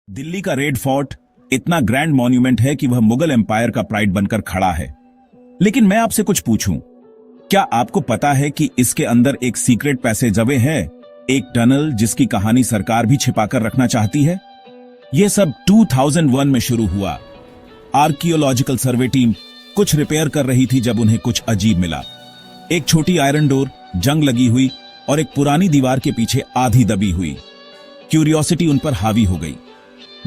दिल्ली का red fort इतना grand monument है कि वह मुगल एम्पायर का प्राइड बनकर खड़ा है। लेकिन मैं आपसे कुछ पूछूं, क्या आपको पता है कि इसके अंदर एक सीक्रेट पैसेजवे है, एक टनल जिसकी कहानी सरकार भी छिपाकर रखना चाहती है? यह सब 2001 में शुरू हुआ। आर्कियोलॉजिकल सर्वे टीम कुछ रिपेयर कर रही थी जब उन्हें कुछ अजीब मिला। एक छोटी आयरन डोर, जंग लगी हुई और एक पुरानी दीवार के पीछे आधी दबी हुई। क्यूरियोसिटी उन पर हावी हो गई।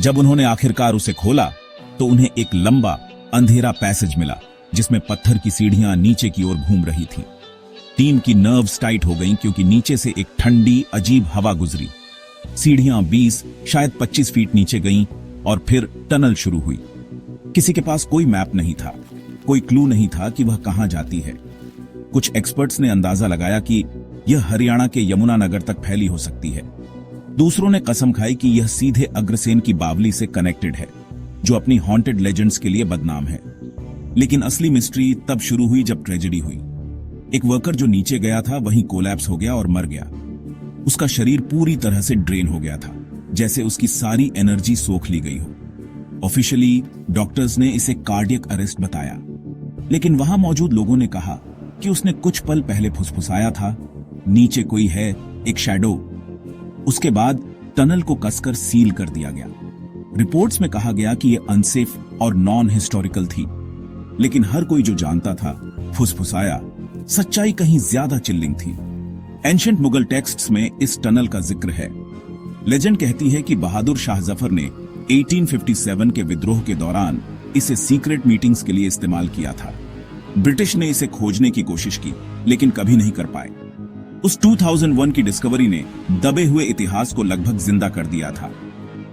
जब उन्होंने आखिरकार उसे खोला तो उन्हें एक लंबा अंधेरा पैसेज मिला जिसमें पत्थर की सीढ़ियां नीचे की ओर घूम रही थी। टीम की नर्व्स टाइट हो गईं क्योंकि नीचे से एक ठंडी अजीब हवा गुजरी। सीढ़ियां 20 शायद 25 फीट नीचे गईं और फिर टनल शुरू हुई। किसी के पास कोई मैप नहीं था, कोई क्लू नहीं था कि वह कहां जाती है। कुछ एक्सपर्ट्स ने अंदाजा लगाया कि यह हरियाणा के यमुनानगर तक फैली हो सकती है। दूसरों ने कसम खाई कि यह सीधे अग्रसेन की बावली से कनेक्टेड है, जो अपनी हॉन्टेड लेजेंड्स के लिए बदनाम है। लेकिन असली मिस्ट्री तब शुरू हुई जब ट्रेजेडी हुई। एक वर्कर जो नीचे गया था वहीं कोलैप्स हो गया और मर गया। उसका शरीर पूरी तरह से ड्रेन हो गया था, जैसे उसकी सारी एनर्जी सोख ली गई हो। ऑफिशियली डॉक्टर्स ने इसे कार्डियक अरेस्ट बताया, लेकिन वहां मौजूद लोगों ने कहा कि उसने कुछ पल पहले फुसफुसाया था, नीचे कोई है, एक शैडो। उसके बाद टनल को कसकर सील कर दिया गया। रिपोर्ट्स में कहा गया कि यह अनसेफ और नॉन हिस्टोरिकल थी, लेकिन हर कोई जो जानता था फुसफुसाया। सच्चाई कहीं ज्यादा चिल्लिंग थी। एंशिएंट मुगल टेक्स्ट्स में इस टनल का जिक्र है। लेजेंड कहती है कि बहादुर शाह जफर ने 1857 के विद्रोह के दौरान इसे सीक्रेट मीटिंग्स के लिए इस्तेमाल किया था। ब्रिटिश ने इसे खोजने की कोशिश की, लेकिन कभी नहीं कर पाए। उस 2001 की डिस्कवरी ने दबे हुए इतिहास को लगभग जिंदा कर दिया था।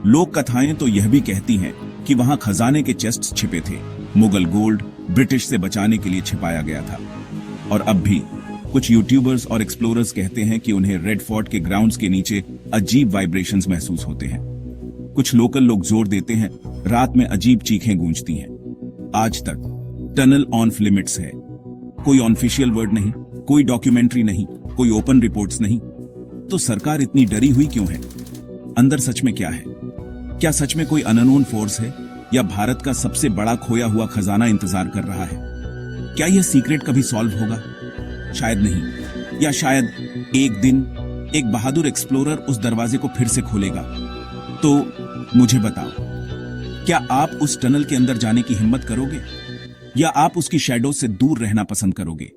लोक कथाएं तो यह भी कहती हैं कि वहां खजाने के चेस्ट्स छिपे थे। मुगल गोल्ड ब्रिटिश से बचाने के लिए छिपाया गया था। और अब भी कुछ यूट्यूबर्स और एक्सप्लोरर्स कहते हैं कि उन्हें रेड फोर्ट के ग्राउंड्स के नीचे अजीब वाइब्रेशंस महसूस होते हैं। कुछ लोकल लोग जोर देते हैं, रात में अजीब चीखें गूंजती हैं। आज तक टनल ऑन लिमिट्स है। कोई ऑफिशियल वर्ड नहीं, कोई डॉक्यूमेंट्री नहीं, कोई ओपन रिपोर्ट्स नहीं। तो सरकार इतनी डरी हुई क्यों है? अंदर सच में क्या है? क्या सच में कोई अननोन फोर्स है, या भारत का सबसे बड़ा खोया हुआ खजाना इंतजार कर रहा है? क्या यह सीक्रेट कभी सॉल्व होगा? शायद नहीं, या शायद एक दिन एक बहादुर एक्सप्लोरर उस दरवाजे को फिर से खोलेगा। तो मुझे बताओ, क्या आप उस टनल के अंदर जाने की हिम्मत करोगे, या आप उसकी शैडो से दूर रहना पसंद करोगे?